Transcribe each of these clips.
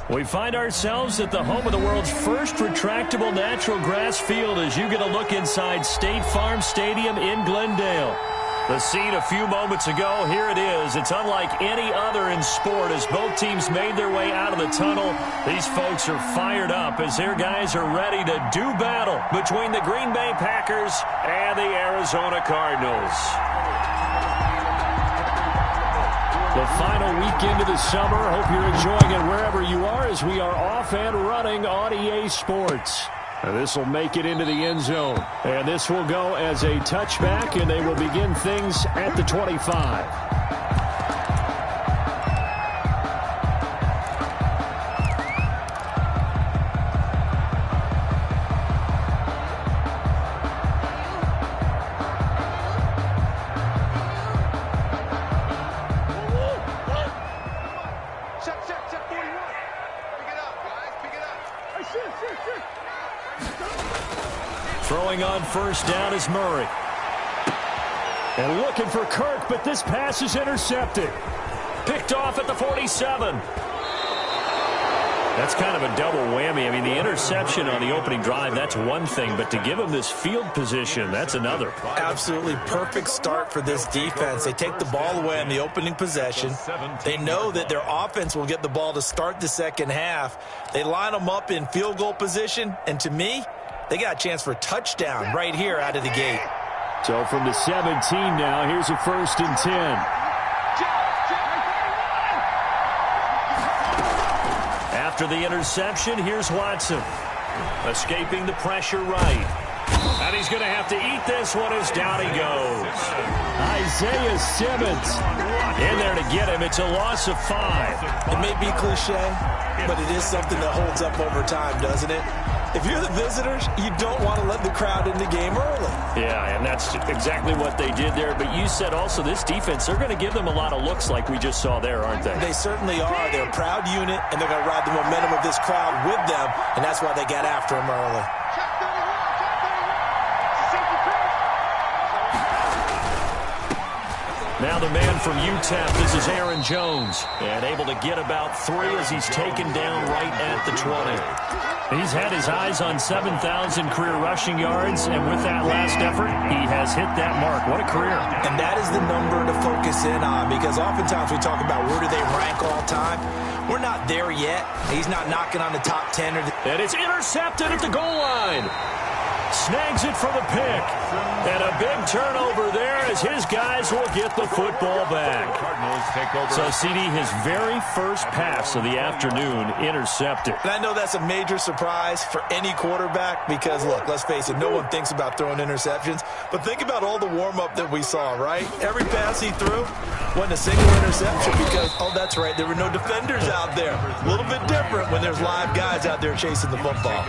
We find ourselves at the home of the world's first retractable natural grass field as you get a look inside State Farm Stadium in Glendale. The scene a few moments ago, here it is. It's unlike any other in sport as both teams made their way out of the tunnel. These folks are fired up as their guys are ready to do battle between the Green Bay Packers and the Arizona Cardinals. The final weekend of the summer. Hope you're enjoying it wherever you are as we are off and running on EA Sports. And this will make it into the end zone. And this will go as a touchback, and they will begin things at the 25. Throwing on first down is Murray. And looking for Kirk, but this pass is intercepted. Picked off at the 47. That's kind of a double whammy. I mean, the interception on the opening drive, that's one thing. But to give him this field position, that's another. Absolutely perfect start for this defense. They take the ball away on the opening possession. They know that their offense will get the ball to start the second half. They line them up in field goal position. And to me, they got a chance for a touchdown right here out of the gate. So from the 17 now, here's a 1st and 10. After the interception, here's Watson. Escaping the pressure right. And he's going to have to eat this one as down he goes. Isaiah Simmons in there to get him. It's a loss of 5. It may be cliche, but it is something that holds up over time, doesn't it? If you're the visitors, you don't want to let the crowd in the game early. Yeah, and that's exactly what they did there. But you said also this defense, they're going to give them a lot of looks like we just saw there, aren't they? They certainly are. They're a proud unit, and they're going to ride the momentum of this crowd with them, and that's why they got after him early. Now the man from UTEP, this is Aaron Jones, and able to get about 3 as he's taken down right at the 20. He's had his eyes on 7,000 career rushing yards, and with that last effort, he has hit that mark. What a career. And that is the number to focus in on, because oftentimes we talk about where do they rank all time. We're not there yet. He's not knocking on the top 10. And it's intercepted at the goal line. Snags it for the pick. And a big turnover there as his guys will get the football back. So, CD, his very first pass of the afternoon intercepted. And I know that's a major surprise for any quarterback because, look, let's face it, no one thinks about throwing interceptions. But think about all the warm-up that we saw, right? Every pass he threw wasn't a single interception because, oh, that's right, there were no defenders out there. A little bit different when there's live guys out there chasing the football.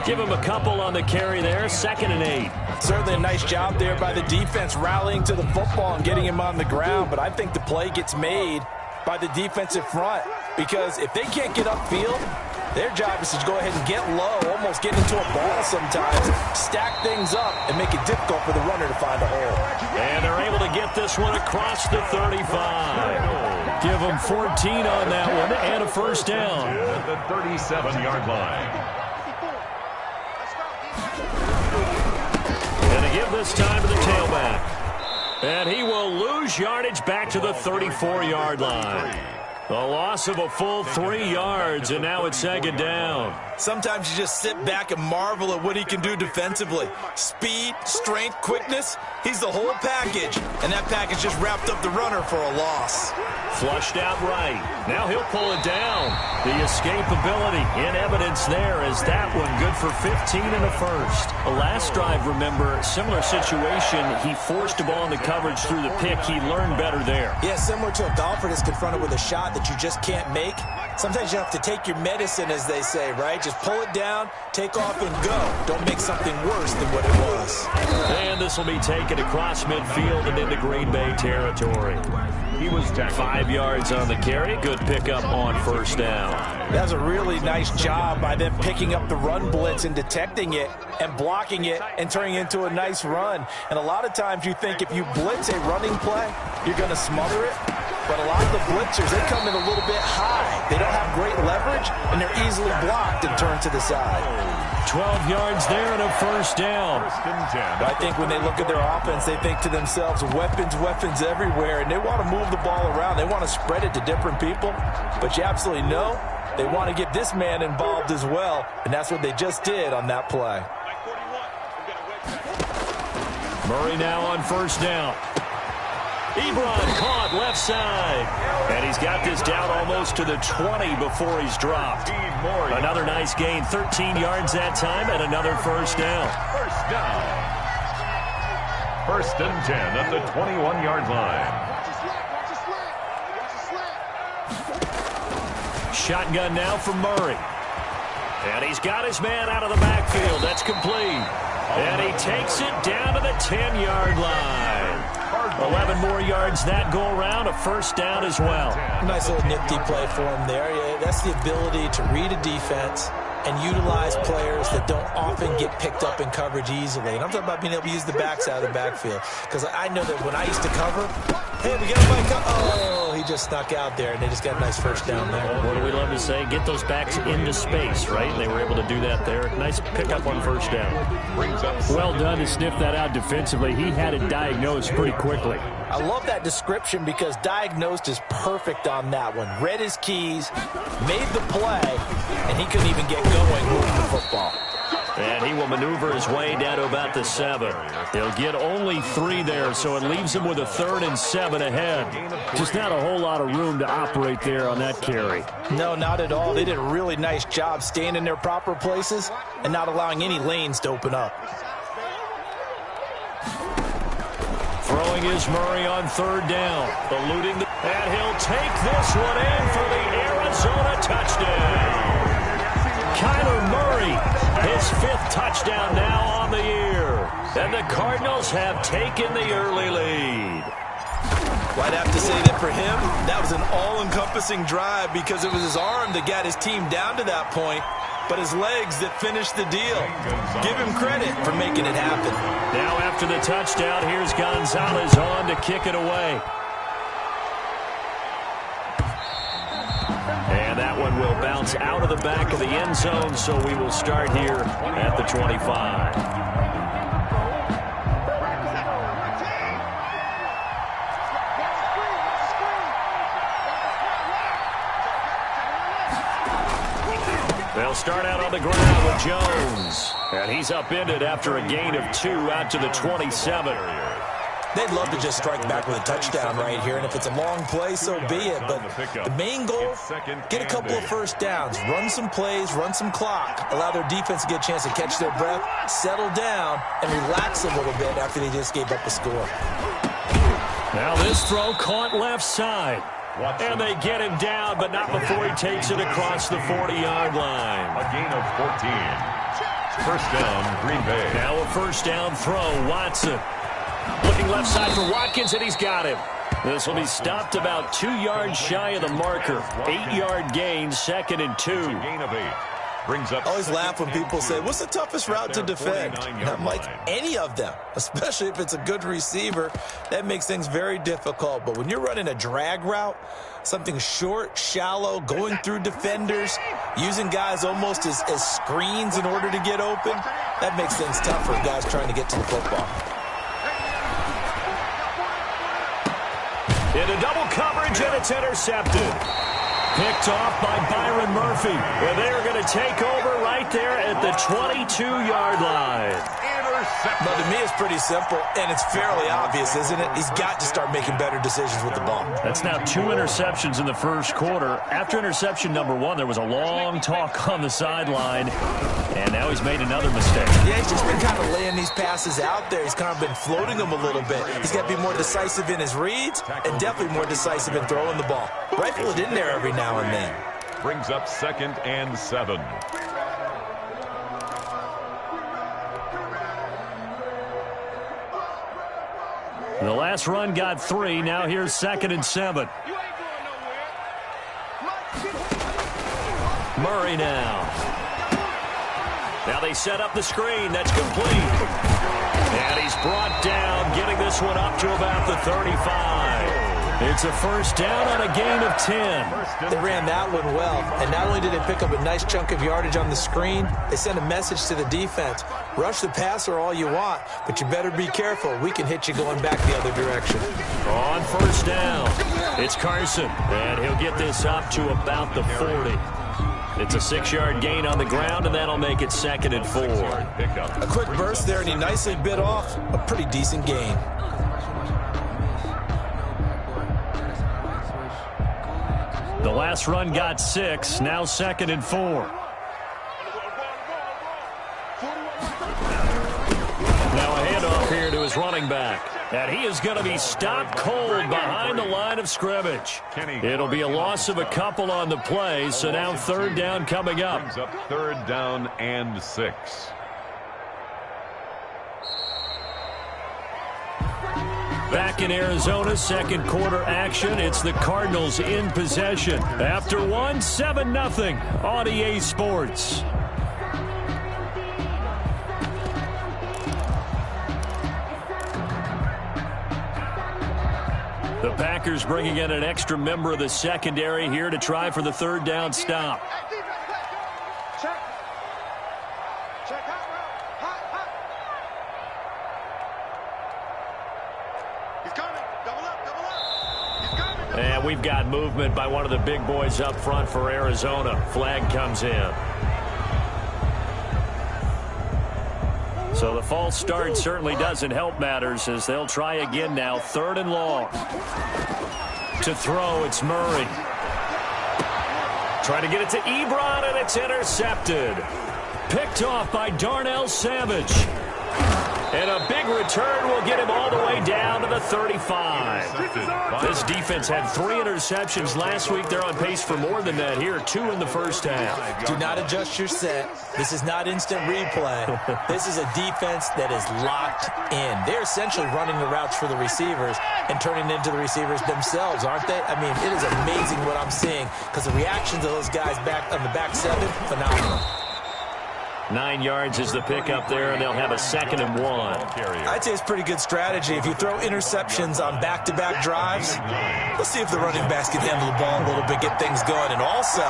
Give him a couple on the carry there, 2nd and 8. Certainly a nice job there by the defense rallying to the football and getting him on the ground, but I think the play gets made by the defensive front because if they can't get upfield, their job is to go ahead and get low, almost get into a ball sometimes, stack things up, and make it difficult for the runner to find a hole. And they're able to get this one across the 35. Give them 14 on that one and a first down. At the 37-yard line. And to give this time to the tailback. And he will lose yardage back to the 34-yard line. The loss of a full 3 yards, and now it's 2nd down. Sometimes you just sit back and marvel at what he can do defensively. Speed, strength, quickness, he's the whole package. And that package just wrapped up the runner for a loss. Flushed out right. Now he'll pull it down. The escapability in evidence there as that one good for 15 and a first. The last drive, remember, similar situation. He forced a ball in the coverage through the pick. He learned better there. Yeah, similar to a golfer that's confronted with a shot that you just can't make. Sometimes you have to take your medicine, as they say, right? Just pull it down, take off, and go. Don't make something worse than what it was. And this will be taken across midfield and into Green Bay territory. He was tackled. 5 yards on the carry. Good pickup on first down. That was a really nice job by them picking up the run blitz and detecting it and blocking it and turning it into a nice run. And a lot of times you think if you blitz a running play, you're going to smother it. But a lot of the blitzers, they come in a little bit high. They don't have great leverage, and they're easily blocked and turned to the side. 12 yards there and a first down. But I think when they look at their offense, they think to themselves, weapons, weapons everywhere, and they want to move the ball around. They want to spread it to different people, but you absolutely know they want to get this man involved as well, and that's what they just did on that play. Murray now on first down. Ebron caught left side. And he's got this down almost to the 20 before he's dropped. Another nice gain, 13 yards that time, and another first down. First down. First and 10 at the 21-yard line. Shotgun now from Murray. And he's got his man out of the backfield. That's complete. And he takes it down to the 10-yard line. 11 more yards that go around, a first down as well. Nice little nifty play for him there. Yeah, that's the ability to read a defense and utilize players that don't often get picked up in coverage easily. And I'm talking about being able to use the backs out of the backfield. Because I know that when I used to cover, hey, we got a bike up. Oh, he just snuck out there, and they just got a nice first down there. What do we love to say? Get those backs into space, right? And they were able to do that there. Nice pickup on first down. Well done to sniff that out defensively. He had it diagnosed pretty quickly. I love that description because diagnosed is perfect on that one. Read his keys, made the play, and he couldn't even get going moving the football. And he will maneuver his way down to about the 7. He'll get only 3 there, so it leaves him with a 3rd and 7 ahead. Just not a whole lot of room to operate there on that carry. No, not at all. They did a really nice job staying in their proper places and not allowing any lanes to open up. Throwing is Murray on 3rd down. Eluding the... And he'll take this one in for the Arizona touchdown. Kyler Murray, his 5th touchdown now on the year. And the Cardinals have taken the early lead. Well, I'd have to say that for him, that was an all-encompassing drive because it was his arm that got his team down to that point, but his legs that finished the deal. Give him credit for making it happen. Now after the touchdown, here's Gonzalez on to kick it away. And that one will bounce out of the back of the end zone, so we will start here at the 25. They'll start out on the ground with Jones. And he's upended after a gain of 2 out to the 27. They'd love to just strike back with a touchdown right here, and if it's a long play, so be it. But the main goal, get a couple of first downs, run some plays, run some clock, allow their defense to get a chance to catch their breath, settle down, and relax a little bit after they just gave up a score. Now this throw caught left side. And they get him down, but not before he takes it across the 40-yard line. A gain of 14. First down, Green Bay. Now a first down throw, Watson. Looking left side for Watkins, and he's got him. This will be stopped about 2 yards shy of the marker. 8-yard gain, 2nd and 2. Gain of 8. Brings up. I always laugh when people say, what's the toughest route to defend? And I'm like, any of them, especially if it's a good receiver. That makes things very difficult. But when you're running a drag route, something short, shallow, going through defenders, using guys almost as screens in order to get open, that makes things tough for guys trying to get to the football. Into double coverage, and it's intercepted. Picked off by Byron Murphy. Well, they are going to take over right there at the 22-yard line. But to me, it's pretty simple, and it's fairly obvious, isn't it? He's got to start making better decisions with the ball. That's now 2 interceptions in the first quarter. After interception number 1, there was a long talk on the sideline, and now he's made another mistake. Yeah, he's just been kind of laying these passes out there. He's kind of been floating them a little bit. He's got to be more decisive in his reads and definitely more decisive in throwing the ball. Rifle it in there every now and then. Brings up 2nd and 7. The last run got 3. Now here's 2nd and 7. Murray now. Now they set up the screen. That's complete. And he's brought down, getting this one up to about the 35. It's a first down on a gain of 10. They ran that one well, and not only did they pick up a nice chunk of yardage on the screen, they sent a message to the defense. Rush the passer all you want, but you better be careful. We can hit you going back the other direction. On first down, it's Carson, and he'll get this up to about the 40. It's a 6-yard gain on the ground, and that'll make it 2nd and 4. A quick burst there, and he nicely bit off a pretty decent gain. The last run got 6, now 2nd and 4. Now a handoff here to his running back. And he is going to be stopped cold behind the line of scrimmage. It'll be a loss of a couple on the play, so now 3rd down coming up. 3rd down and 6. Back in Arizona, 2nd quarter action. It's the Cardinals in possession. After one, 7-0 on EA Sports. The Packers bringing in an extra member of the secondary here to try for the 3rd down stop. And we've got movement by one of the big boys up front for Arizona. Flag comes in. So the false start certainly doesn't help matters as they'll try again now. 3rd and long. To throw, it's Murray. Trying to get it to Ebron, and it's intercepted. Picked off by Darnell Savage. And a big return will get him all the way down to the 35. This defense had 3 interceptions last week. They're on pace for more than that here. 2 in the first half. Do not adjust your set. This is not instant replay. This is a defense that is locked in. They're essentially running the routes for the receivers and turning into the receivers themselves, aren't they? I mean, it is amazing what I'm seeing because the reactions of those guys back on the back 7, phenomenal. 9 yards is the pickup there, and they'll have a 2nd and 1. I'd say it's pretty good strategy. If you throw interceptions on back-to-back drives, let's see if the running backs can handle the ball a little bit, get things going, and also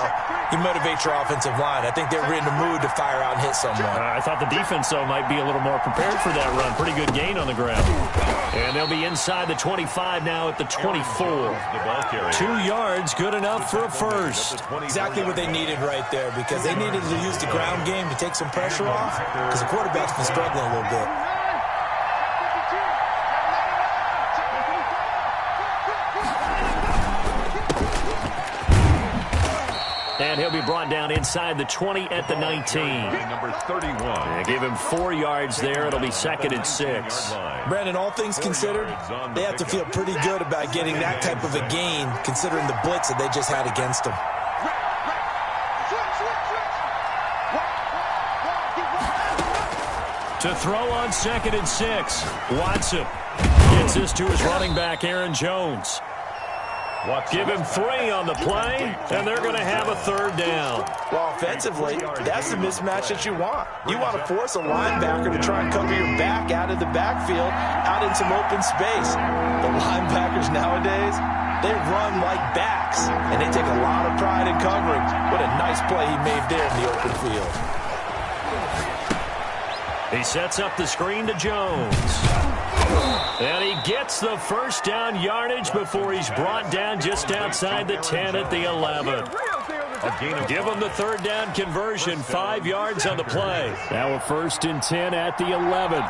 you motivate your offensive line. I think they're in the mood to fire out and hit someone. I thought the defense, though, might be a little more prepared for that run. Pretty good gain on the ground. And they'll be inside the 25 now at the 24. 2 yards, good enough for a first. Exactly what they needed right there because they needed to use the ground game to take some pressure off because the quarterback's been struggling a little bit. And he'll be brought down inside the 20 at the 19. Number 31. And give him 4 yards there. It'll be 2nd and 6. Brandon, all things considered, they have to feel pretty good about getting that type of a gain considering the blitz that they just had against them. To throw on 2nd and 6. Watson gets this to his running back, Aaron Jones. Give him 3 on the play, and they're going to have a 3rd down. Well, offensively, that's the mismatch that you want. You want to force a linebacker to try and cover your back out of the backfield, out in some open space. The linebackers nowadays, they run like backs, and they take a lot of pride in covering. What a nice play he made there in the open field. He sets up the screen to Jones. And he gets the first down yardage before he's brought down just outside the 10 at the 11. Give him the 3rd down conversion, 5 yards on the play. Now a 1st and 10 at the 11.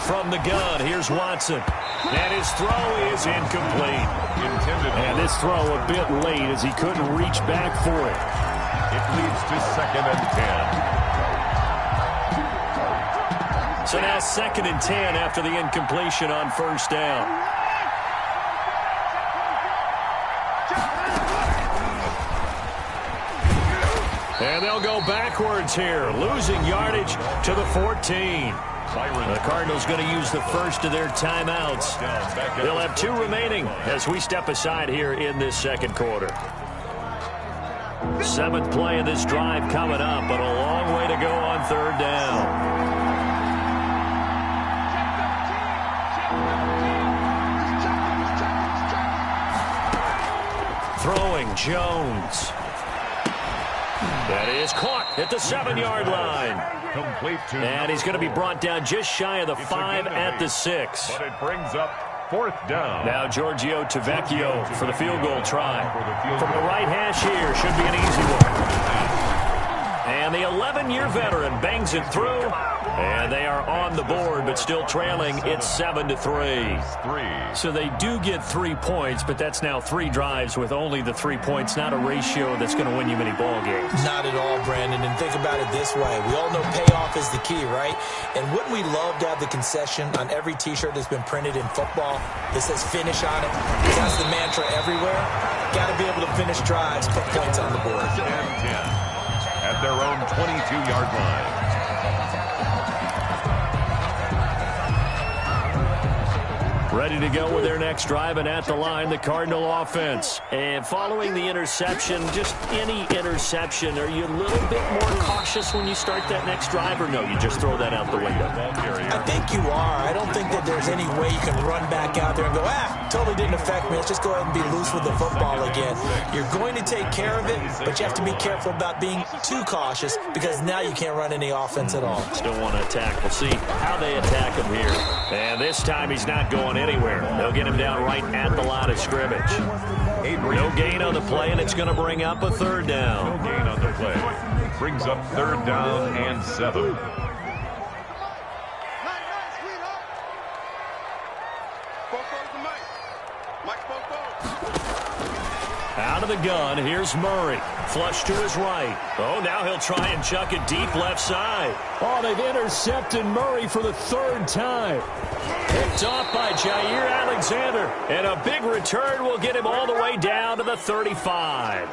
From the gun, here's Watson. And his throw is incomplete. And this throw a bit late as he couldn't reach back for it. It leads to 2nd and 10. So now 2nd and 10 after the incompletion on 1st down. And they'll go backwards here, losing yardage to the 14. The Cardinals going to use the first of their timeouts. They'll have 2 remaining as we step aside here in this 2nd quarter. 7th play of this drive coming up, but a long way to go on 3rd down. Throwing Jones. That is caught at the 7-yard line. Complete to And he's going to be brought down just shy of the 5 at the 6. But it brings up 4th down. Now Giorgio Tavecchio for the field goal try. From the right hash here, should be an easy one. And the 11-year veteran bangs it through. And they are on the board, but still trailing. It's 7-3. So they do get 3 points, but that's now 3 drives with only the 3 points. Not a ratio that's going to win you many ball games. Not at all, Brandon. And think about it this way. We all know payoff is the key, right? And wouldn't we love to have the concession on every T-shirt that's been printed in football that says finish on it? Because that's the mantra everywhere. Got to be able to finish drives, put points on the board. 10-10 at their own 22-yard line. Ready to go with their next drive, and at the line, the Cardinal offense. And following the interception, just any interception, are you a little bit more cautious when you start that next drive, or no, you just throw that out the window? I think you are. I don't think that there's any way you can run back out there and go, totally didn't affect me. Let's just go ahead and be loose with the football again. You're going to take care of it, but you have to be careful about being too cautious because now you can't run any offense at all. Still want to attack. We'll see how they attack him here. And this time he's not going anywhere. They'll get him down right at the line of scrimmage. No gain on the play, and it's going to bring up a 3rd down. No gain on the play. Brings up 3rd down and 7. Out of the gun, here's Murray. Flush to his right. Oh, now he'll try and chuck it deep left side. Oh, they've intercepted Murray for the 3rd time. Picked off by Jair Alexander. And a big return will get him all the way down to the 35.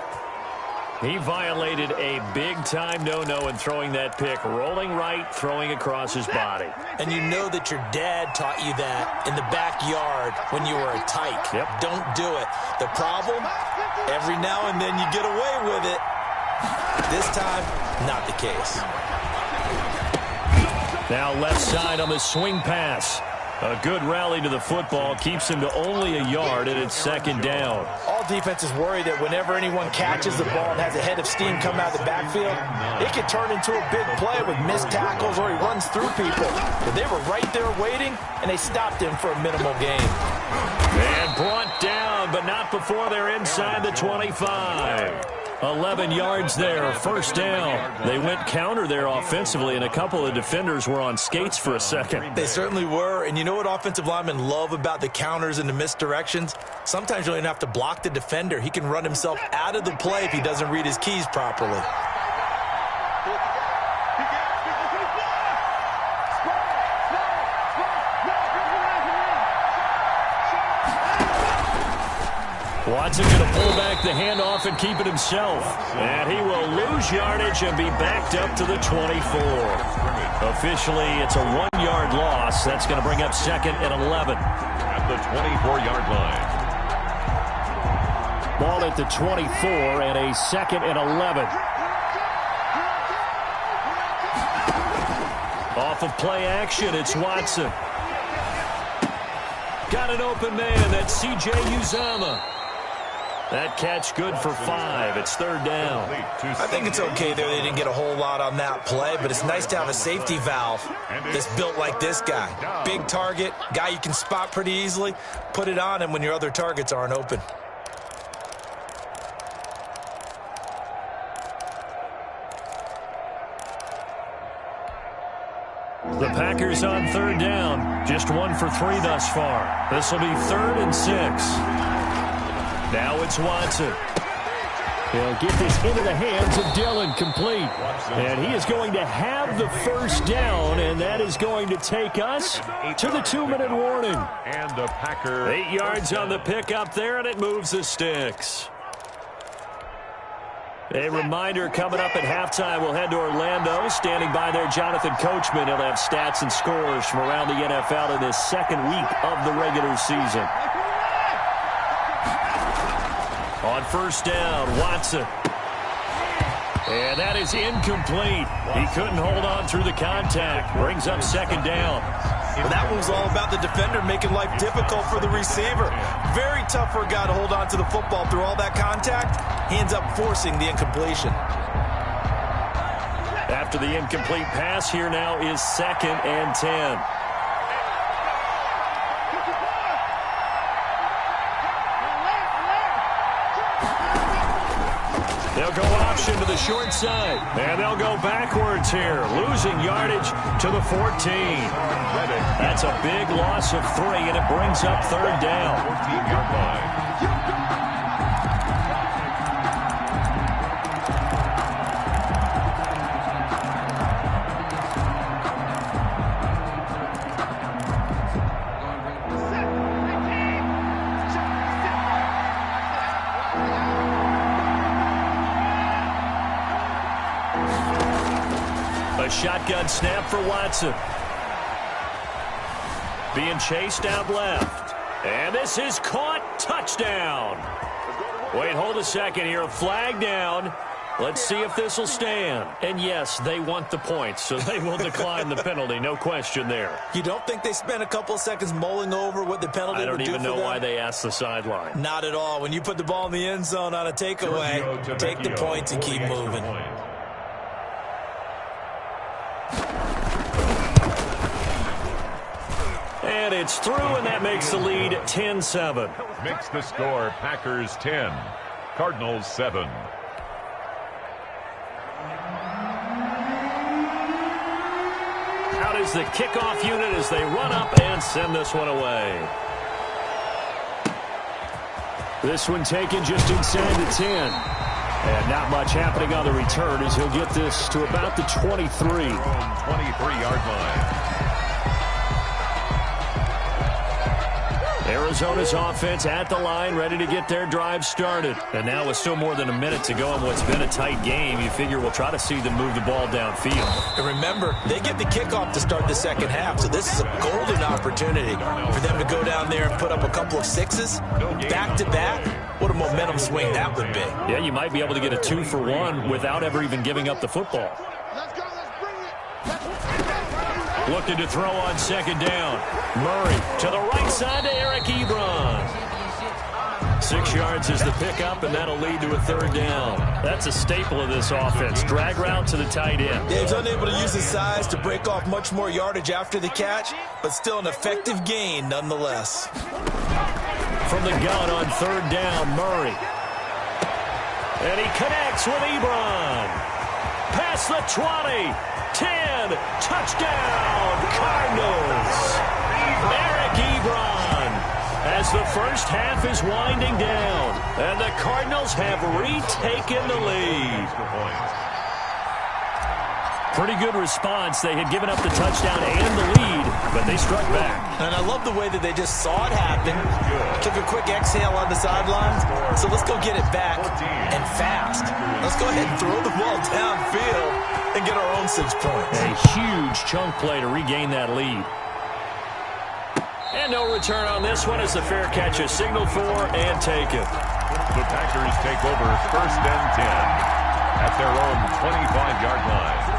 He violated a big-time no-no in throwing that pick. Rolling right, throwing across his body. And you know that your dad taught you that in the backyard when you were a tyke. Yep. Don't do it. The problem, every now and then you get away with it. This time, not the case. Now left side on the swing pass. A good rally to the football keeps him to only a yard, and it's 2nd down. All defenses worry that whenever anyone catches the ball and has a head of steam come out of the backfield, it could turn into a big play with missed tackles or he runs through people. But they were right there waiting, and they stopped him for a minimal gain. And brought down, but not before they're inside the 25. 11 yards there, 1st down. They went counter there offensively, and a couple of defenders were on skates for a second. They certainly were, and you know what offensive linemen love about the counters and the misdirections? Sometimes you don't even have to block the defender. He can run himself out of the play if he doesn't read his keys properly. Watson going to pull back the handoff and keep it himself. And he will lose yardage and be backed up to the 24. Officially, it's a 1-yard loss. That's going to bring up 2nd and 11. At the 24-yard line. Ball at the 24 and a 2nd and 11. Off of play action, it's Watson. Got an open man. That's C.J. Uzama. That catch good for 5. It's 3rd down. I think it's okay there. They didn't get a whole lot on that play, but it's nice to have a safety valve that's built like this guy. Big target, guy you can spot pretty easily. Put it on him when your other targets aren't open. The Packers on 3rd down. Just 1 for 3 thus far. This will be 3rd and 6. Now it's Watson. He'll get this into the hands of Dillon, complete. And he is going to have the 1st down, and that is going to take us to the 2-minute warning. And the Packer 8 yards on the pickup there, and it moves the sticks. A reminder, coming up at halftime, we'll head to Orlando. Standing by there, Jonathan Coachman. He'll have stats and scores from around the NFL in this 2nd week of the regular season. On 1st down, Watson. And that is incomplete. He couldn't hold on through the contact. Brings up 2nd down. Well, that one was all about the defender making life difficult for the receiver. Very tough for a guy to hold on to the football through all that contact. He ends up forcing the incompletion. After the incomplete pass, here now is 2nd and 10. They'll go option to the short side, and they'll go backwards here, losing yardage to the 14. That's a big loss of 3, and it brings up 3rd down. 14-yard line. Shotgun snap for Watson. Being chased out left. And this is caught. Touchdown. Wait, hold a second here. Flag down. Let's see if this will stand. And yes, they want the points, so they will decline the penalty. No question there. You don't think they spent a couple of seconds mulling over what the penalty would do for them? I don't even know why they asked the sideline. Not at all. When you put the ball in the end zone on a takeaway, take the points and keep moving. And it's through, and that makes the lead 10-7. Makes the score Packers 10, Cardinals 7. Out is the kickoff unit as they run up and send this one away. This one taken just inside the 10. And not much happening on the return as he'll get this to about the 23. 23-yard line. Arizona's offense at the line, ready to get their drive started. And now with still more than a minute to go in what's been a tight game, you figure we'll try to see them move the ball downfield. And remember, they get the kickoff to start the second half, so this is a golden opportunity for them to go down there and put up a couple of sixes back-to-back. What a momentum swing that would be. Yeah, you might be able to get a 2-for-1 without ever even giving up the football. Looking to throw on second down. Murray to the right side to Eric Ebron. 6 yards is the pickup, and that'll lead to a 3rd down. That's a staple of this offense. Drag route to the tight end. Dave's unable to use his size to break off much more yardage after the catch, but still an effective gain nonetheless. From the gun on 3rd down, Murray. And he connects with Ebron. Past the 20. 10, touchdown, Cardinals. Eric Ebron as the first half is winding down, and the Cardinals have retaken the lead. Pretty good response. They had given up the touchdown and the lead, but they struck back. And I love the way that they just saw it happen, took a quick exhale on the sidelines, so let's go get it back, and fast. Let's go ahead and throw the ball downfield and get our own 6 points. A huge chunk play to regain that lead. And no return on this one as the fair catch is signaled for and taken. The Packers take over 1st and 10 at their own 25-yard line.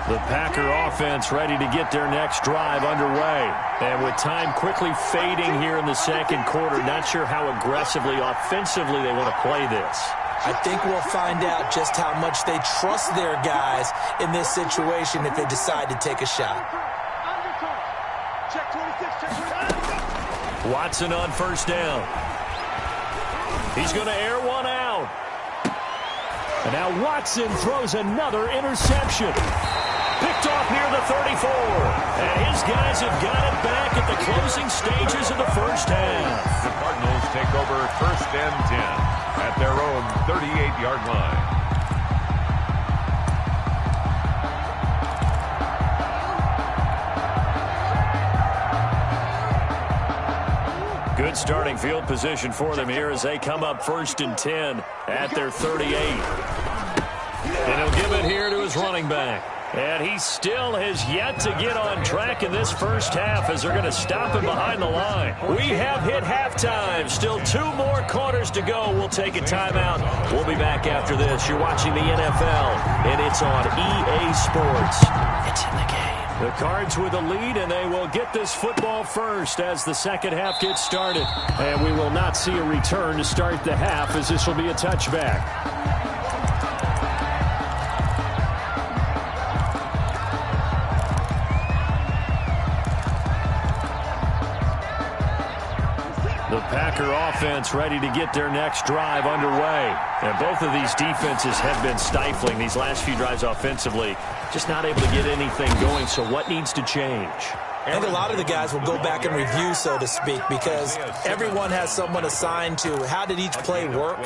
The Packer offense ready to get their next drive underway. And with time quickly fading here in the second quarter, not sure how aggressively, offensively they want to play this. I think we'll find out just how much they trust their guys in this situation if they decide to take a shot. Watson on 1st down. He's going to air one out. And now Watson throws another interception. Picked off near the 34. And his guys have got it back at the closing stages of the first half. The Cardinals take over 1st and 10 at their own 38-yard line. Good starting field position for them here as they come up 1st and 10 at their 38. And he'll give it here to his running back. And he still has yet to get on track in this first half as they're going to stop him behind the line. We have hit halftime. Still 2 more quarters to go. We'll take a timeout. We'll be back after this. You're watching the NFL, and it's on EA Sports. It's in the game. The Cards with the lead, and they will get this football first as the second half gets started. And we will not see a return to start the half as this will be a touchback. The Packer offense ready to get their next drive underway. And both of these defenses have been stifling these last few drives offensively. Just not able to get anything going, so what needs to change? I think a lot of the guys will go back and review, so to speak, because everyone has someone assigned to how did each play work.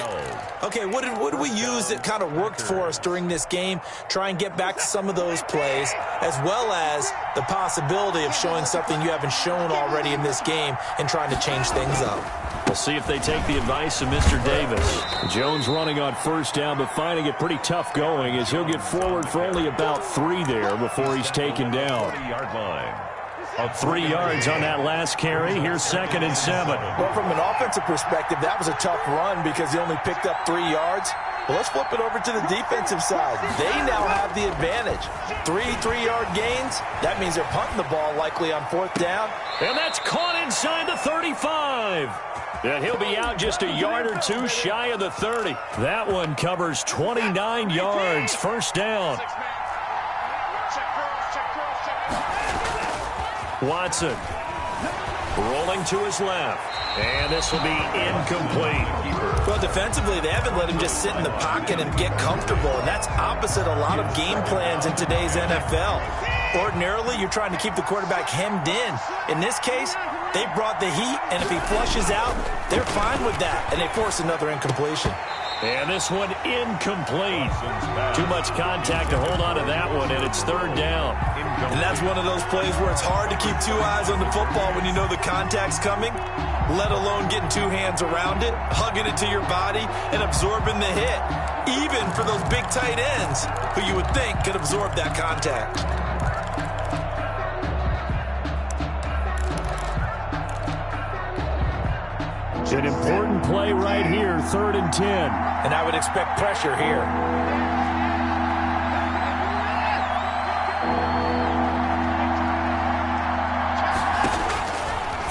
Okay, what did we use that kind of worked for us during this game? Try and get back to some of those plays, as well as the possibility of showing something you haven't shown already in this game and trying to change things up. We'll see if they take the advice of Mr. Davis. Jones running on first down, but finding it pretty tough going as he'll get forward for only about 3 there before he's taken down. 40-yard line. 3 yards on that last carry. Here's 2nd and 7. Well, from an offensive perspective, that was a tough run because he only picked up 3 yards. Well, let's flip it over to the defensive side. They now have the advantage. 3-3-yard gains. That means they're punting the ball likely on 4th down. And that's caught inside the 35. And he'll be out just a yard or 2 shy of the 30. That one covers 29 yards. First down. Watson rolling to his left. And this will be incomplete. Well, defensively, they haven't let him just sit in the pocket and get comfortable, and that's opposite a lot of game plans in today's NFL. Ordinarily, you're trying to keep the quarterback hemmed in. In this case, they brought the heat, and if he flushes out, they're fine with that, and they force another incompletion. And this one incomplete. Too much contact to hold on to that one, and it's 3rd down. And that's one of those plays where it's hard to keep 2 eyes on the football when you know the contact's coming, let alone getting 2 hands around it, hugging it to your body, and absorbing the hit, even for those big tight ends who you would think could absorb that contact. An important play right here, 3rd and 10. And I would expect pressure here.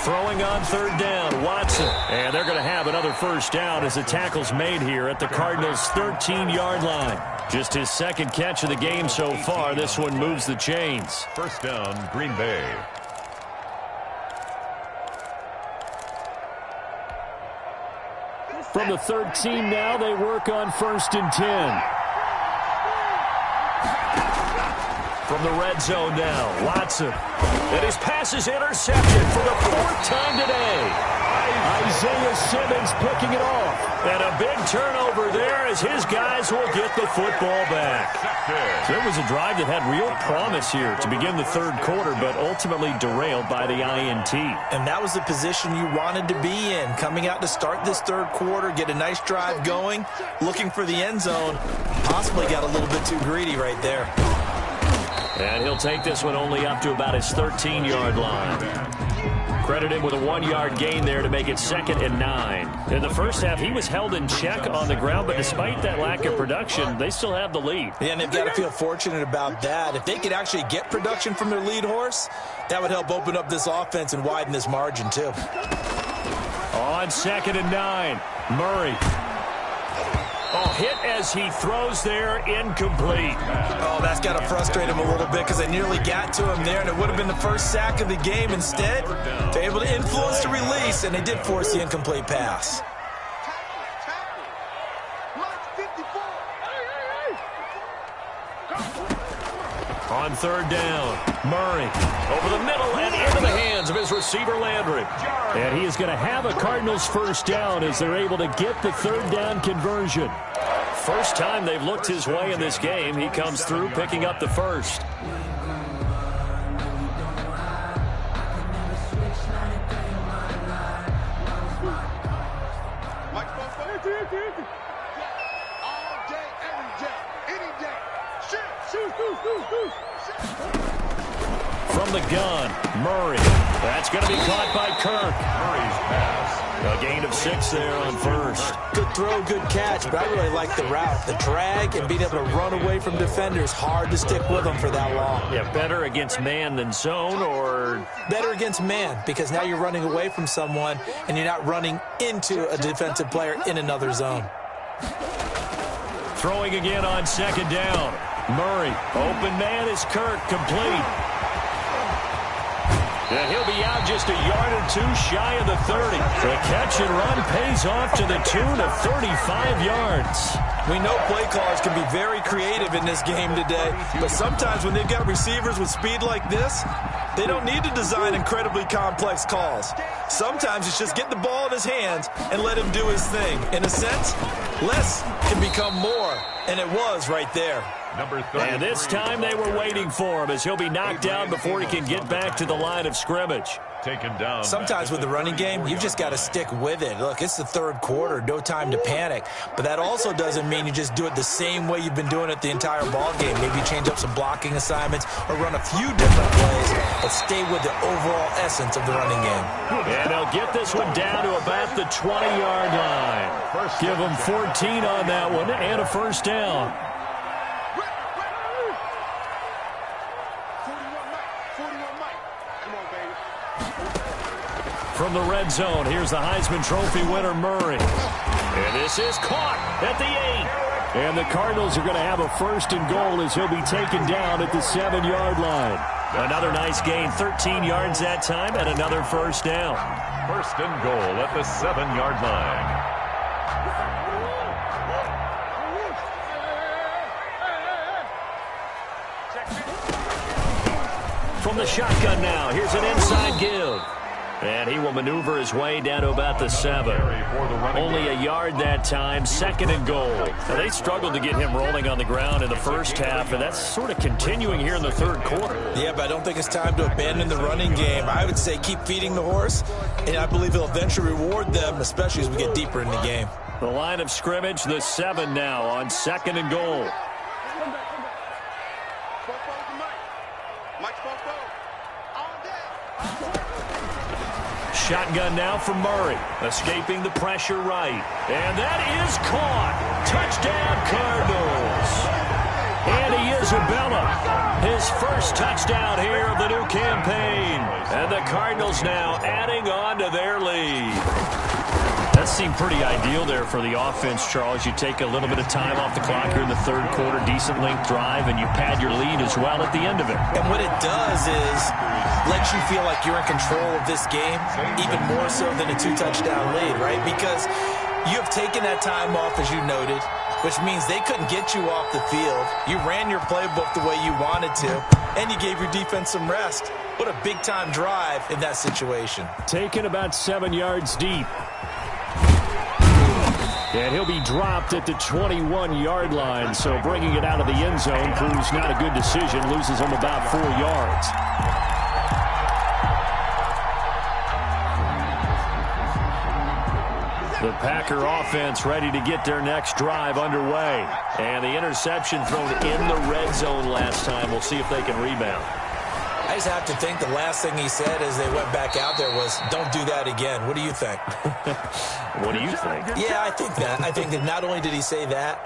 Throwing on 3rd down, Watson. And they're going to have another first down as the tackle's made here at the Cardinals' 13-yard line. Just his 2nd catch of the game so far. This one moves the chains. First down, Green Bay. From the 13 now, they work on 1st and 10. From the red zone now, Watson. And his pass is intercepted for the 4th time today. Isaiah Simmons picking it off. And a big turnover there as his guys will get the football back. So it was a drive that had real promise here to begin the 3rd quarter, but ultimately derailed by the INT. And that was the position you wanted to be in, coming out to start this 3rd quarter, get a nice drive going, looking for the end zone. Possibly got a little bit too greedy right there. And he'll take this one only up to about his 13-yard line. Credit him with a 1-yard gain there to make it 2nd and 9. In the first half, he was held in check on the ground, but despite that lack of production, they still have the lead. Yeah, and they've got to feel fortunate about that. If they could actually get production from their lead horse, that would help open up this offense and widen this margin, too. On 2nd and 9, Murray. Oh, hit as he throws there, incomplete. Oh, that's got to frustrate him a little bit because they nearly got to him there, and it would have been the first sack of the game. Instead, they're able to influence the release, and they did force the incomplete pass. On 3rd down, Murray over the middle and into the hands of his receiver, Landry. And he is going to have a Cardinals first down as they're able to get the 3rd down conversion. First time they've looked his way in this game. He comes through picking up the first. All day, every day, any day. Shoot. the gun. Murray. That's going to be caught by Kirk. Murray's pass. A gain of 6 there on first. Good throw, good catch, but I really like the route. The drag and being able to run away from defenders, hard to stick with them for that long. Yeah, better against man than zone, or? Better against man, because now you're running away from someone and you're not running into a defensive player in another zone. Throwing again on second down. Murray. Open man is Kirk. Complete. And he'll be out just a yard or two shy of the 30. The catch and run pays off to the tune of 35 yards. We know play callers can be very creative in this game today, but sometimes when they've got receivers with speed like this, they don't need to design incredibly complex calls. Sometimes it's just get the ball in his hands and let him do his thing. In a sense, less can become more, and it was right there. And this time they were waiting for him as he'll be knocked down before he can get back to the line of scrimmage. Taken down. Sometimes with the running game, you've just got to stick with it. Look, it's the third quarter, no time to panic. But that also doesn't mean you just do it the same way you've been doing it the entire ball game. Maybe change up some blocking assignments or run a few different plays, but stay with the overall essence of the running game. And they'll get this one down to about the 20-yard line. Give them 14 on that one and a first down. From the red zone, here's the Heisman Trophy winner, Murray. And this is caught at the 8. And the Cardinals are going to have a first and goal as he'll be taken down at the 7-yard line. Another nice gain, 13 yards that time, and another first down. First and goal at the 7-yard line. From the shotgun now, here's an inside give. And he will maneuver his way down to about the 7. Only a yard that time, second and goal. Now, they struggled to get him rolling on the ground in the first half, and that's sort of continuing here in the third quarter. Yeah, but I don't think it's time to abandon the running game. I would say keep feeding the horse, and I believe it'll eventually reward them, especially as we get deeper in the game. The line of scrimmage, the 7 now on second and goal. Shotgun now for Murray, escaping the pressure right. And that is caught. Touchdown, Cardinals. Andy Isabella, his first touchdown here of the new campaign. And the Cardinals now adding on to their lead. That seemed pretty ideal there for the offense, Charles. You take a little bit of time off the clock here in the third quarter, decent length drive, and you pad your lead as well at the end of it. And what it does is lets you feel like you're in control of this game, even more so than a 2-touchdown lead, right? Because you have taken that time off, as you noted, which means they couldn't get you off the field. You ran your playbook the way you wanted to, and you gave your defense some rest. What a big-time drive in that situation. Taken about 7 yards deep. And he'll be dropped at the 21-yard line, so bringing it out of the end zone proves not a good decision, loses him about 4 yards. The Packer offense ready to get their next drive underway. And the interception thrown in the red zone last time. We'll see if they can rebound. I just have to think the last thing he said as they went back out there was, don't do that again. What do you think? What do you think? Yeah, I think that. I think that not only did he say that,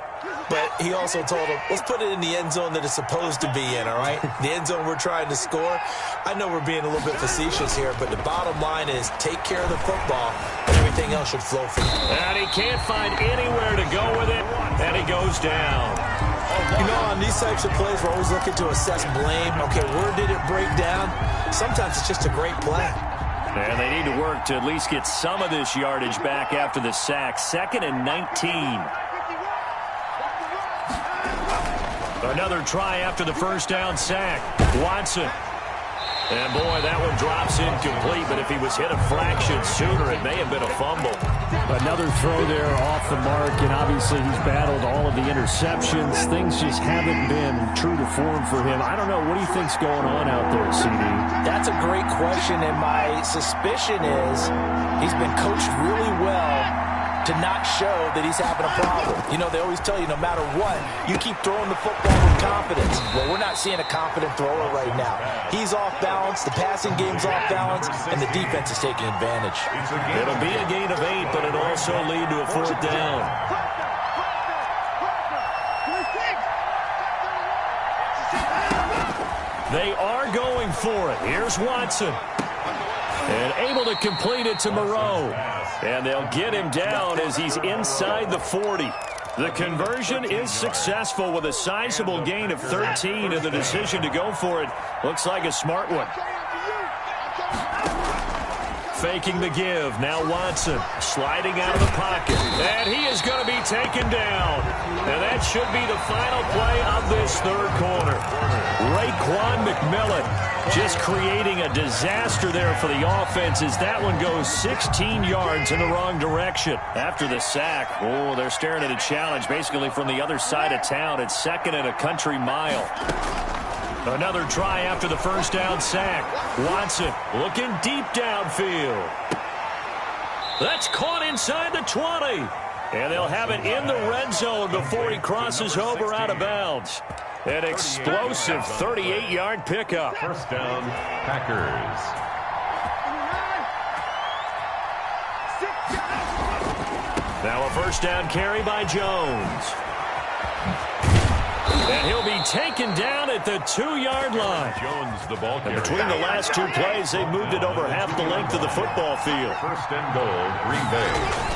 but he also told him, let's put it in the end zone that it's supposed to be in, all right? The end zone we're trying to score. I know we're being a little bit facetious here, but the bottom line is take care of the football, and everything else should flow from you. And he can't find anywhere to go with it, and he goes down. You know, on these types of plays, we're always looking to assess blame. Okay, where did it break down? Sometimes it's just a great play. And they need to work to at least get some of this yardage back after the sack. 2nd and 19. Another try after the first down sack. Watson. And, boy, that one drops incomplete, but if he was hit a fraction sooner, it may have been a fumble. Another throw there off the mark, and obviously he's battled all of the interceptions. Things just haven't been true to form for him. I don't know. What do you think's going on out there, CD? That's a great question, and my suspicion is he's been coached really well to not show that he's having a problem. You know, they always tell you no matter what, you keep throwing the football with confidence. Well, we're not seeing a confident thrower right now. He's off balance, the passing game's off balance, and the defense is taking advantage. It'll be a gain of 8, but it'll also lead to a 4th down. They are going for it. Here's Watson. And able to complete it to Moreau. And they'll get him down as he's inside the 40. The conversion is successful with a sizable gain of 13, and the decision to go for it looks like a smart one. Faking the give. Now Watson sliding out of the pocket. And he is going to be taken down. And that should be the final play of this third quarter. Raekwon McMillan just creating a disaster there for the offense as that one goes 16 yards in the wrong direction. After the sack, oh, they're staring at a challenge basically from the other side of town. It's 2nd and a country mile. Another try after the first down sack. Watson looking deep downfield. That's caught inside the 20. And they'll have it in the red zone before he crosses over out of bounds. An explosive 38-yard pickup. First down, Packers. Now a first down carry by Jones. And he'll be taken down at the 2-yard line. Jones, the ball carrier. And between the last two plays, they've moved it over half the length of the football field. First and goal, Green Bay.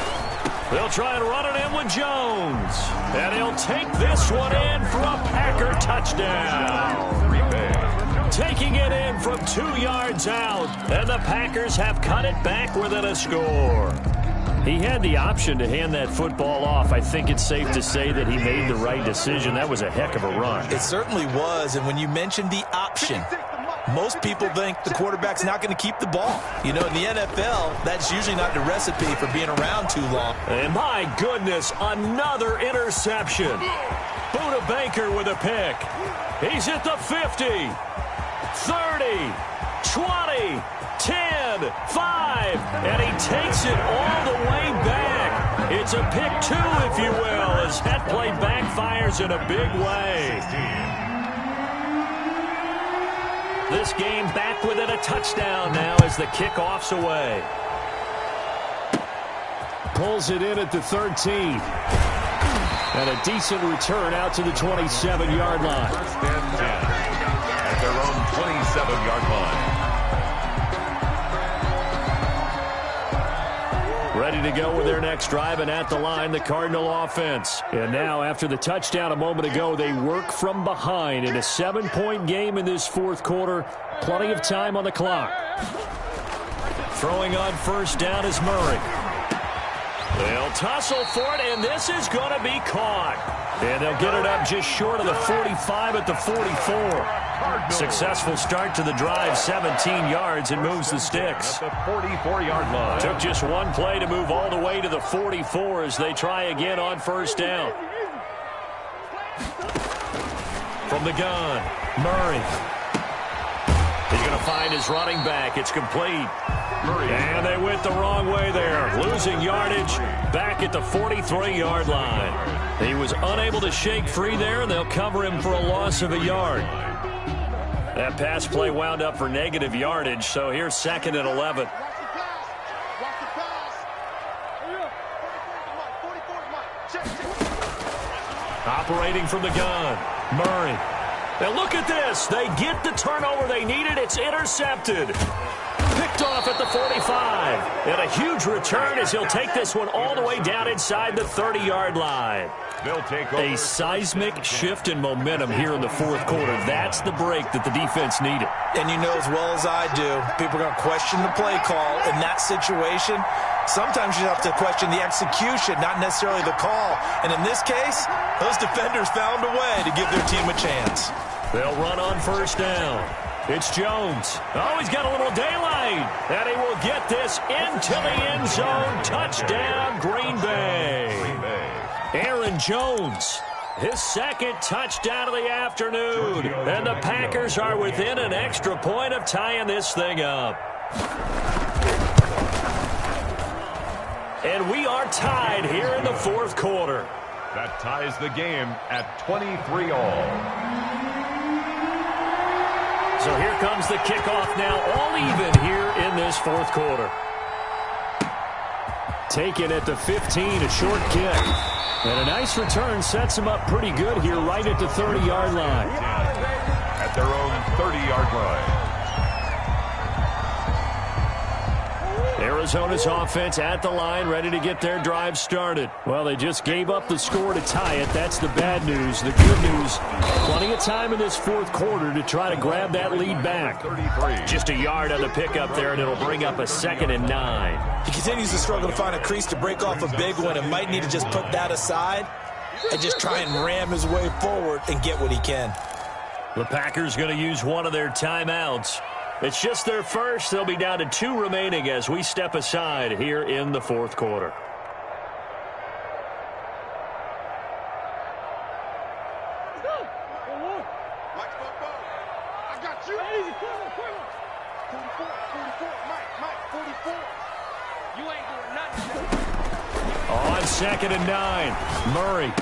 They'll try and run it in with Jones. And he'll take this one in for a Packer touchdown. Green Bay. Taking it in from 2 yards out. And the Packers have cut it back within a score. He had the option to hand that football off. I think it's safe to say that he made the right decision. That was a heck of a run. It certainly was, and when you mentioned the option, most people think the quarterback's not going to keep the ball. You know, in the NFL, that's usually not the recipe for being around too long. And my goodness, another interception. Buda Baker with a pick. He's at the 50, 30, 20, 10, 5, and he takes it all the way back. It's a pick 2, if you will, as that play backfires in a big way. This game back within a touchdown now as the kickoff's away. Pulls it in at the 13. And a decent return out to the 27-yard line. First and 10 at their own 27-yard line. Ready to go with their next drive, and at the line, the Cardinal offense. And now, after the touchdown a moment ago, they work from behind in a 7-point game in this fourth quarter. Plenty of time on the clock. Throwing on first down is Murray. They'll tussle for it, and this is going to be caught. And they'll get it up just short of the 45 at the 44. Successful start to the drive, 17 yards, and moves the sticks. At the 44-yard line. Took just one play to move all the way to the 44 as they try again on first down. From the gun, Murray. He's going to find his running back. It's complete. And they went the wrong way there. Losing yardage back at the 43-yard line. He was unable to shake free there, and they'll cover him for a loss of a yard. That pass play wound up for negative yardage, so here's 2nd and 11. Operating from the gun, Murray. Now look at this. They get the turnover they needed. It's intercepted. Picked off at the 45. And a huge return as he'll take this one all the way down inside the 30-yard line. They'll take over. A seismic shift in momentum here in the fourth quarter. That's the break that the defense needed. And you know as well as I do, people are going to question the play call in that situation. Sometimes you have to question the execution, not necessarily the call. And in this case, those defenders found a way to give their team a chance. They'll run on first down. It's Jones. Oh, he's got a little daylight. And he will get this into the end zone. Touchdown, Green Bay. Aaron Jones, his 2nd touchdown of the afternoon. And the Packers are within an extra point of tying this thing up. And we are tied here in the fourth quarter. That ties the game at 23 all. So here comes the kickoff now, all even here in this fourth quarter. Taken at the 15, a short kick. And a nice return sets them up pretty good here right at the 30-yard line. At their own 30-yard line. Arizona's offense at the line, ready to get their drive started. Well, they just gave up the score to tie it. That's the bad news. The good news, plenty of time in this fourth quarter to try to grab that lead back. Just a yard on the pickup there, and it'll bring up a 2nd and 9. He continues to struggle to find a crease to break off a big one and might need to just put that aside and just try and ram his way forward and get what he can. The Packers going to use one of their timeouts. It's just their first. They'll be down to 2 remaining as we step aside here in the fourth quarter. On 2nd and 9, Murray.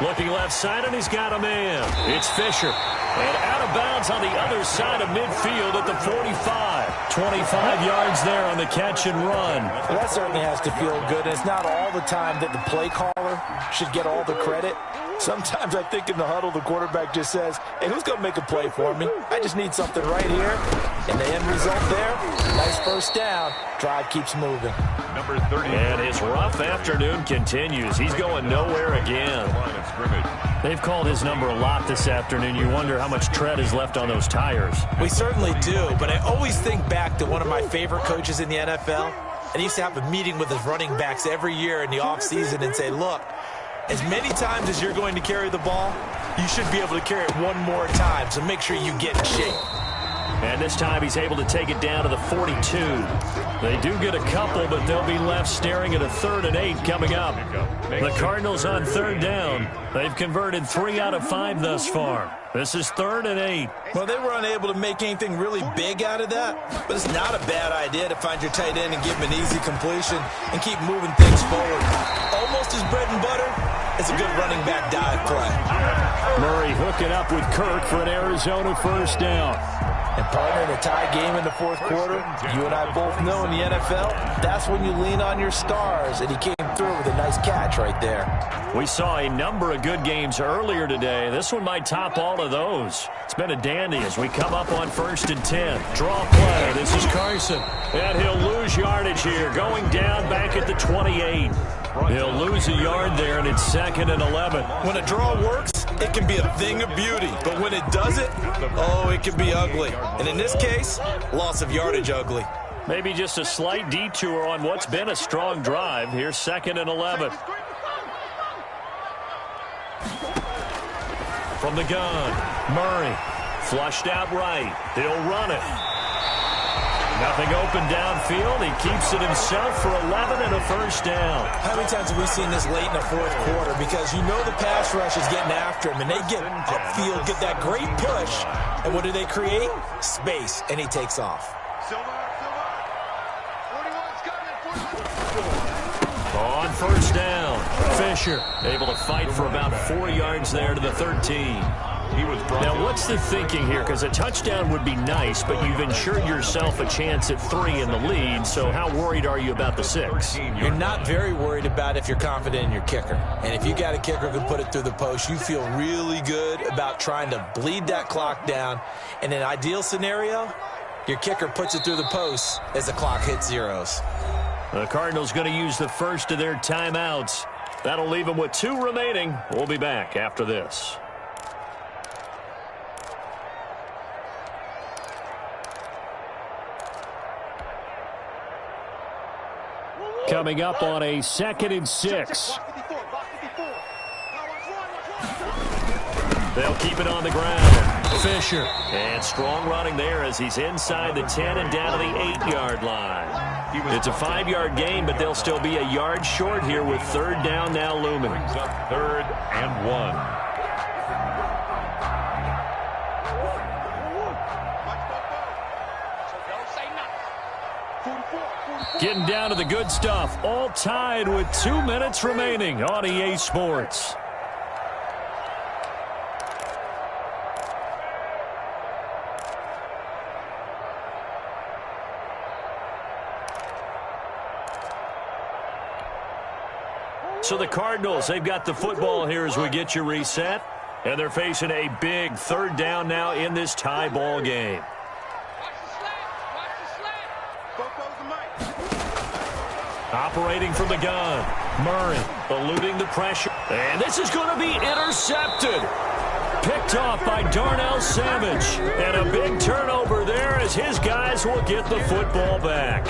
Looking left side, and he's got a man. It's Fisher. And out of bounds on the other side of midfield at the 45. 25 yards there on the catch and run. Well, that certainly has to feel good. And it's not all the time that the play caller should get all the credit. Sometimes I think in the huddle, the quarterback just says, hey, who's going to make a play for me? I just need something right here. And the end result there, nice first down. Drive keeps moving. Number 30. And his rough afternoon continues. He's going nowhere again. They've called his number a lot this afternoon. You wonder how much tread is left on those tires. We certainly do, but I always think back to one of my favorite coaches in the NFL. And he used to have a meeting with his running backs every year in the offseason and say, look, as many times as you're going to carry the ball, you should be able to carry it one more time, so make sure you get in shape. And this time he's able to take it down to the 42. They do get a couple, but they'll be left staring at a 3rd and 8 coming up. The Cardinals on 3rd down. They've converted 3 out of 5 thus far. This is 3rd and 8. Well, they were unable to make anything really big out of that, but it's not a bad idea to find your tight end and give him an easy completion and keep moving things forward. Almost his bread and butter. It's a good running back dive play. Murray hooking up with Kirk for an Arizona first down. And partner, in a tie game in the fourth quarter, you and I both know in the NFL, that's when you lean on your stars, and he came through with a nice catch right there. We saw a number of good games earlier today. This one might top all of those. It's been a dandy as we come up on 1st and 10. Draw play. This is Carson. And he'll lose yardage here, going down back at the 28. He'll lose a yard there, and it's 2nd and 11. When a draw works, it can be a thing of beauty. But when it doesn't, oh, it can be ugly. And in this case, loss of yardage ugly. Maybe just a slight detour on what's been a strong drive. Here's 2nd and 11. From the gun, Murray. Flushed out right. They'll run it. Nothing open downfield. He keeps it himself for 11 and a first down. How many times have we seen this late in the fourth quarter? Because you know the pass rush is getting after him, and they get upfield, get that great push. And what do they create? Space, and he takes off. On first down, Fisher able to fight for about 4 yards there to the 13. Now, what's the thinking here? Because a touchdown would be nice, but you've ensured yourself a chance at 3 in the lead, so how worried are you about the 6? You're not very worried about if you're confident in your kicker. And if you got a kicker who can put it through the post, you feel really good about trying to bleed that clock down. In an ideal scenario, your kicker puts it through the post as the clock hits zeros. The Cardinals going to use the first of their timeouts. That'll leave them with 2 remaining. We'll be back after this. Coming up on a 2nd and 6. They'll keep it on the ground. Fisher. And strong running there as he's inside the 10 and down to the 8-yard line. It's a 5-yard gain, but they'll still be a yard short here with 3rd down now looming. 3rd and 1. Getting down to the good stuff. All tied with 2 minutes remaining on EA Sports. So the Cardinals, they've got the football here as we get you reset. And they're facing a big third down now in this tie ball game. Operating from the gun. Murray eluding the pressure. And this is going to be intercepted. Picked off by Darnell Savage. And a big turnover there as his guys will get the football back.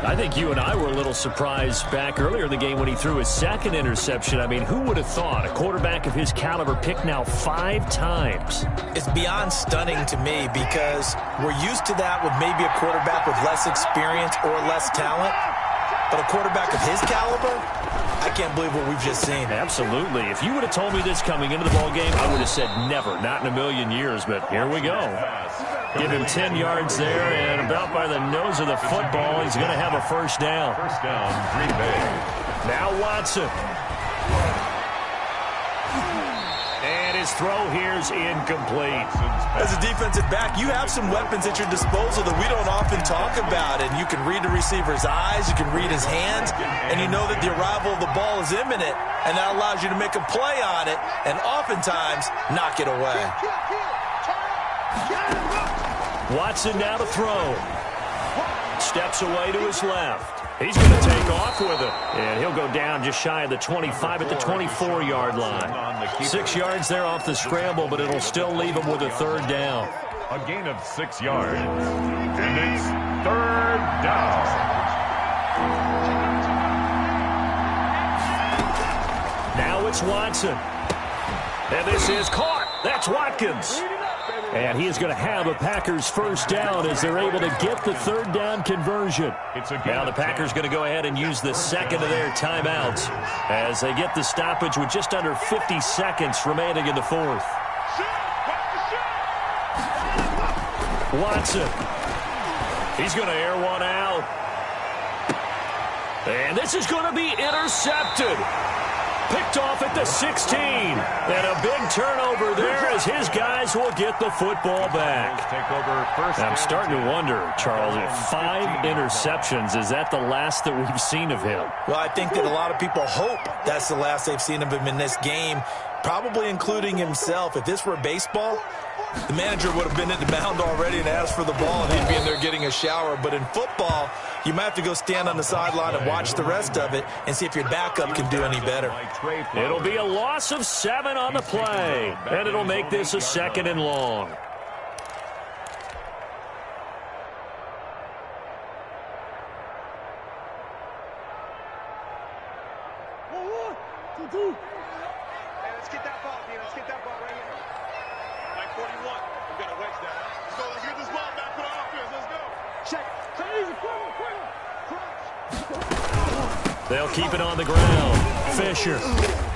I think you and I were a little surprised back earlier in the game when he threw his second interception. I mean, who would have thought a quarterback of his caliber picked now 5 times? It's beyond stunning to me because we're used to that with maybe a quarterback with less experience or less talent. But a quarterback of his caliber, I can't believe what we've just seen. Absolutely. If you would have told me this coming into the ball game, I would have said never, not in a million years. But here we go. Give him 10 yards there, and about by the nose of the football, he's going to have a first down. First down, Green Bay. Now Watson. And his throw here is incomplete. As a defensive back, you have some weapons at your disposal that we don't often talk about. And you can read the receiver's eyes, you can read his hands, and you know that the arrival of the ball is imminent. And that allows you to make a play on it and oftentimes knock it away. Watson now to throw. Steps away to his left. He's going to take off with it. And he'll go down just shy of the 25 at the 24-yard line. 6 yards there off the scramble, but it'll still leave him with a third down. A gain of 6 yards. And it's third down. Now it's Watson. And this is caught. That's Watkins. And he is going to have a Packers first down as they're able to get the third down conversion. Now the Packers going to go ahead and use the second of their timeouts as they get the stoppage with just under 50 seconds remaining in the fourth. Watson. He's going to air one out. And this is going to be intercepted. Picked off at the 16. And a big turnover there as his guys will get the football back. I'm starting to wonder, Charles, if 5 interceptions, is that the last that we've seen of him? Well, I think that a lot of people hope that's the last they've seen of him in this game, probably including himself. If this were baseball, the manager would have been at the mound already and asked for the ball, and he'd be in there getting a shower. But in football, you might have to go stand on the sideline and watch the rest of it and see if your backup can do any better. It'll be a loss of 7 on the play, and it'll make this a 2nd and long. Let's get that ball, man. Let's get that ball right here. 41. We got a wedge down. Let's go. Let's get this ball back for the offense. Let's go. Check. Easy. They'll keep it on the ground. Fisher.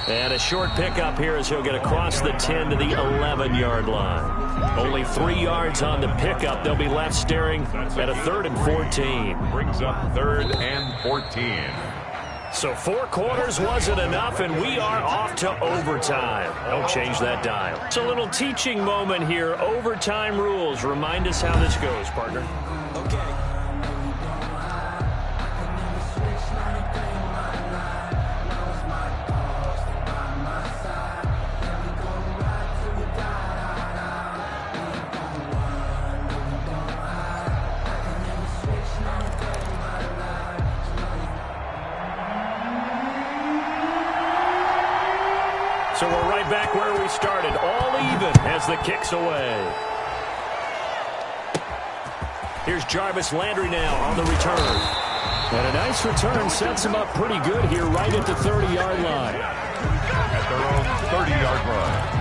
And a short pickup here as he'll get across the 10 to the 11-yard line. Only 3 yards on the pickup. They'll be left staring at a 3rd and 14. Brings up 3rd and 14. So 4 quarters wasn't enough, and we are off to overtime. Don't change that dial. It's a little teaching moment here. Overtime rules. Remind us how this goes, partner. Okay. So we're right back where we started, all even as the kick's away. Here's Jarvis Landry now on the return. And a nice return sets him up pretty good here right at the 30-yard line. At their own 30-yard line.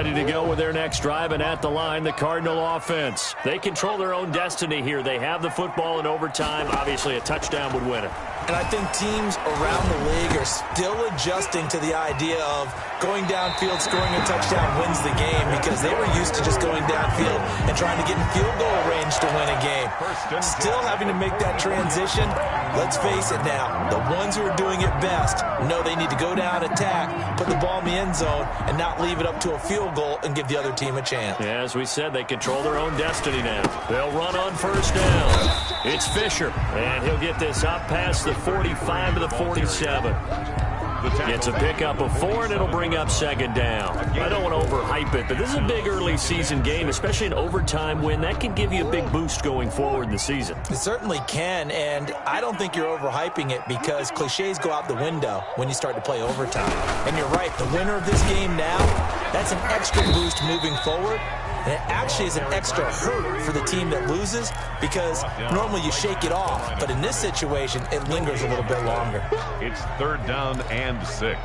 Ready to go with their next drive, and at the line, the Cardinal offense. They control their own destiny here. They have the football in overtime. Obviously, a touchdown would win it. And I think teams around the league are still adjusting to the idea of going downfield, scoring a touchdown wins the game, because they were used to just going downfield and trying to get in field goal range to win a game. Still having to make that transition. Let's face it now, the ones who are doing it best know they need to go down, attack, put the ball in the end zone, and not leave it up to a field goal and give the other team a chance. Yeah, as we said, they control their own destiny now. They'll run on first down. It's Fisher, and he'll get this up past the 45 to the 47. Gets a pickup of 4, and it'll bring up second down. I don't want to overhype it, but this is a big early season game, especially an overtime win. That can give you a big boost going forward in the season. It certainly can, and I don't think you're overhyping it, because cliches go out the window when you start to play overtime. And you're right, the winner of this game now, that's an extra boost moving forward. And it actually is an extra hurt for the team that loses, because normally you shake it off. But in this situation, it lingers a little bit longer. It's 3rd down and 6.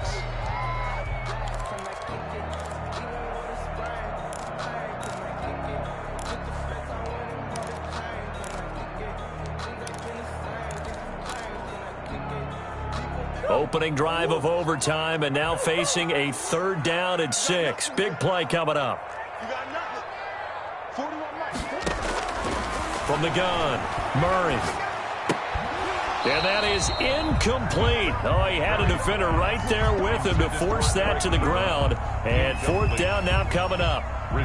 Opening drive of overtime, and now facing a 3rd down and 6. Big play coming up. From the gun, Murray. And that is incomplete. Oh, he had a defender right there with him to force that to the ground. And 4th down now coming up.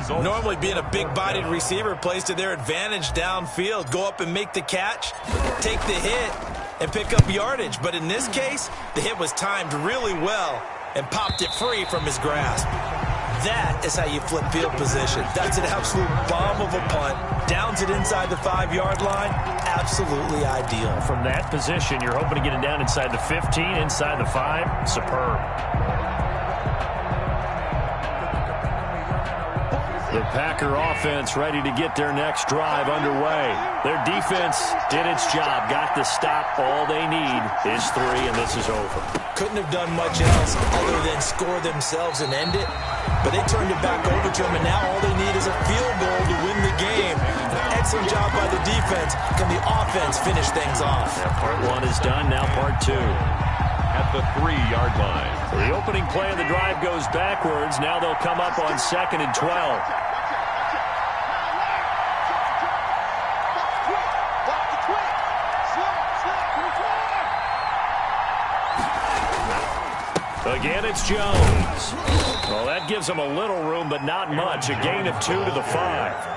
Normally being a big-bodied receiver plays to their advantage downfield. Go up and make the catch, take the hit, and pick up yardage. But in this case, the hit was timed really well and popped it free from his grasp. That is how you flip field position. That's an absolute bomb of a punt. Downs it inside the 5-yard line. Absolutely ideal. From that position, you're hoping to get it down inside the 15, inside the 5. Superb. The Packer offense ready to get their next drive underway. Their defense did its job, got the stop. All they need is 3, and this is over. Couldn't have done much else other than score themselves and end it. But they turned it back over to them, and now all they need is a field goal to win the game. An excellent job by the defense. Can the offense finish things off? Yeah, part 1 is done, now part 2. At the 3-yard line. So the opening play of the drive goes backwards. Now they'll come up on 2nd and 12. Again, it's Jones. Well, that gives them a little room, but not much. A gain of 2 to the 5.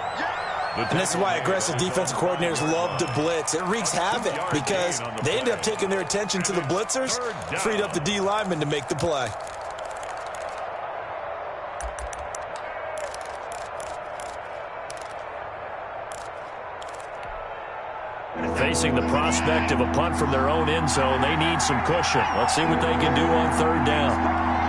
And this is why aggressive defensive coordinators love to blitz. It wreaks havoc because they end up taking their attention to the blitzers, freed up the D lineman to make the play. Facing the prospect of a punt from their own end zone, they need some cushion. Let's see what they can do on 3rd down.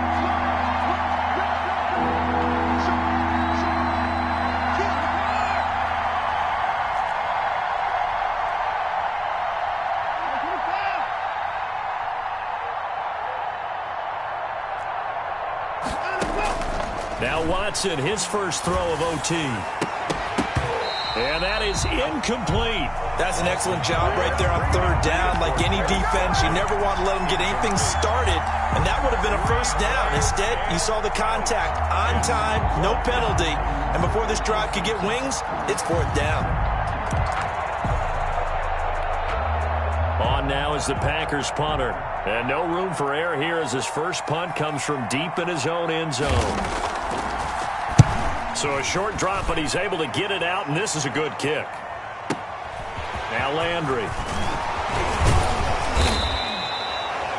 Now Watson, his first throw of OT. And that is incomplete. That's an excellent job right there on 3rd down. Like any defense, you never want to let them get anything started, and that would have been a 1st down. Instead, you saw the contact on time, no penalty, and before this drive could get wings, it's 4th down. On now is the Packers punter. And no room for error here as his first punt comes from deep in his own end zone. So a short drop, but he's able to get it out, and this is a good kick. Now Landry.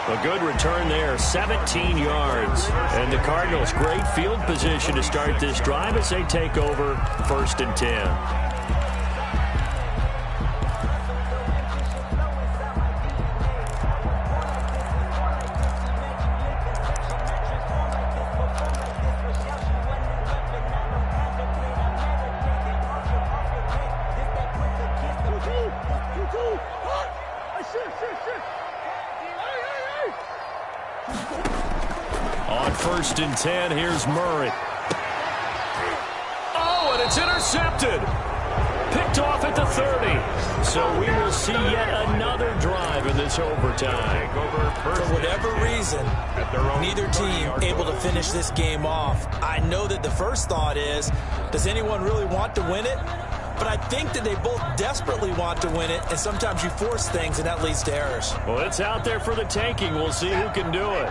A good return there, 17 yards. And the Cardinals, great field position to start this drive as they take over 1st and 10. On 1st and 10, here's Murray. And it's intercepted. Picked off at the 30. So we will see yet another drive in this overtime. For whatever reason, neither team able to finish this game off. I know that the first thought is, does anyone really want to win it? But I think that they both desperately want to win it, and sometimes you force things, and that leads to errors. Well, it's out there for the taking. We'll see who can do it.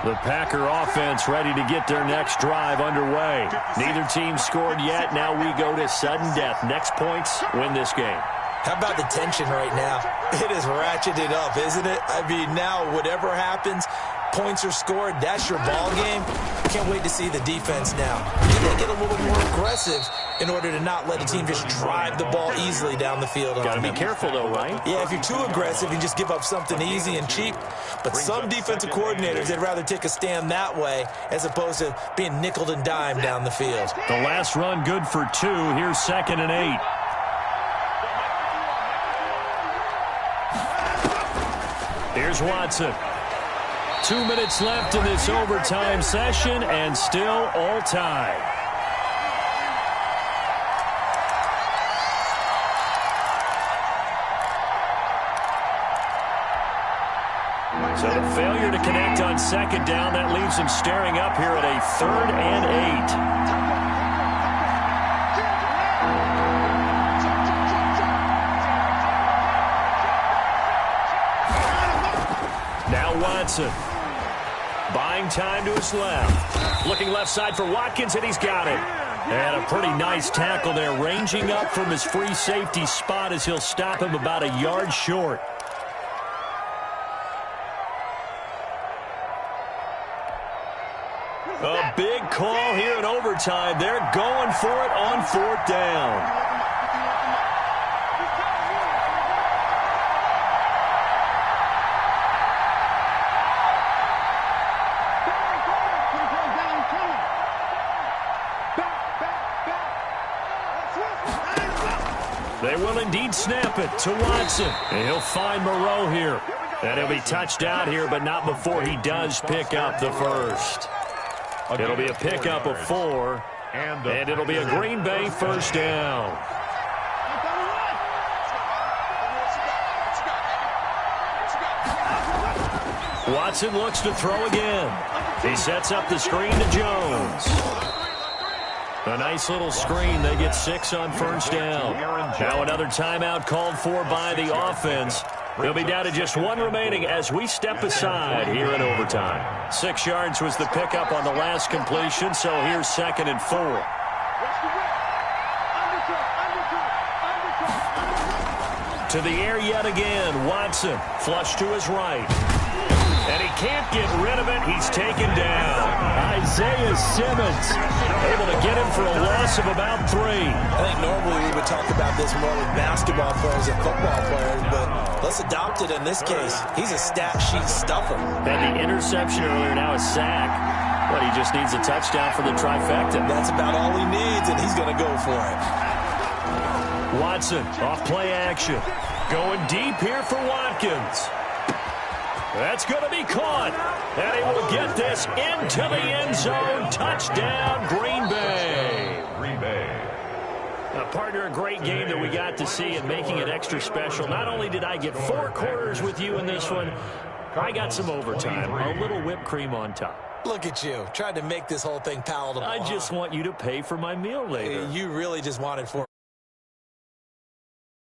The Packer offense ready to get their next drive underway. Neither team scored yet. Now we go to sudden death. Next points win this game. How about the tension right now? It is ratcheted up, isn't it? I mean, now whatever happens, points are scored, that's your ball game. Can't wait to see the defense now. Do they get a little more aggressive in order to not let the team just drive the ball easily down the field? Got to be careful, though, right? Yeah, if you're too aggressive, you just give up something easy and cheap. But some defensive coordinators, they'd rather take a stand that way as opposed to being nickeled and dimed down the field. The last run good for 2. Here's 2nd and 8. Here's Watson. 2 minutes left in this overtime session, and still all tied. So the failure to connect on 2nd down, that leaves him staring up here at a 3rd and 8. Now Watson. Buying time to his left. Looking left side for Watkins, and he's got it. And a pretty nice tackle there, ranging up from his free safety spot as he'll stop him about a yard short. A big call here in overtime. They're going for it on 4th down. They will indeed snap it to Watson. And he'll find Moreau here. And he'll be touched out here, but not before he does pick up the first. It'll be a pickup of 4, and it'll be a Green Bay 1st down. Watson looks to throw again. He sets up the screen to Jones. A nice little screen. They get 6 on 1st down. Now another timeout called for by the offense. They'll be down to just 1 remaining as we step aside here in overtime. 6 yards was the pickup on the last completion, so here's 2nd and 4. To the air yet again. Watson flush to his right. And he can't get rid of it. He's taken down. Isaiah Simmons able to get him for a loss of about 3. I think normally we would talk about this more with basketball players and football players, but let's adopt it in this case. He's a stat sheet stuffer. Had the interception earlier, now a sack. But he just needs a touchdown for the trifecta. That's about all he needs, and he's going to go for it. Watson off play action. Going deep here for Watkins. That's going to be caught. And he will get this into the end zone. Touchdown, Green Bay. Green Bay. Partner, a great game that we got to see and making it extra special. Not only did I get 4 quarters with you in this one, I got some overtime. A little whipped cream on top. Look at you, trying to make this whole thing palatable. I just want you to pay for my meal later. You really just wanted for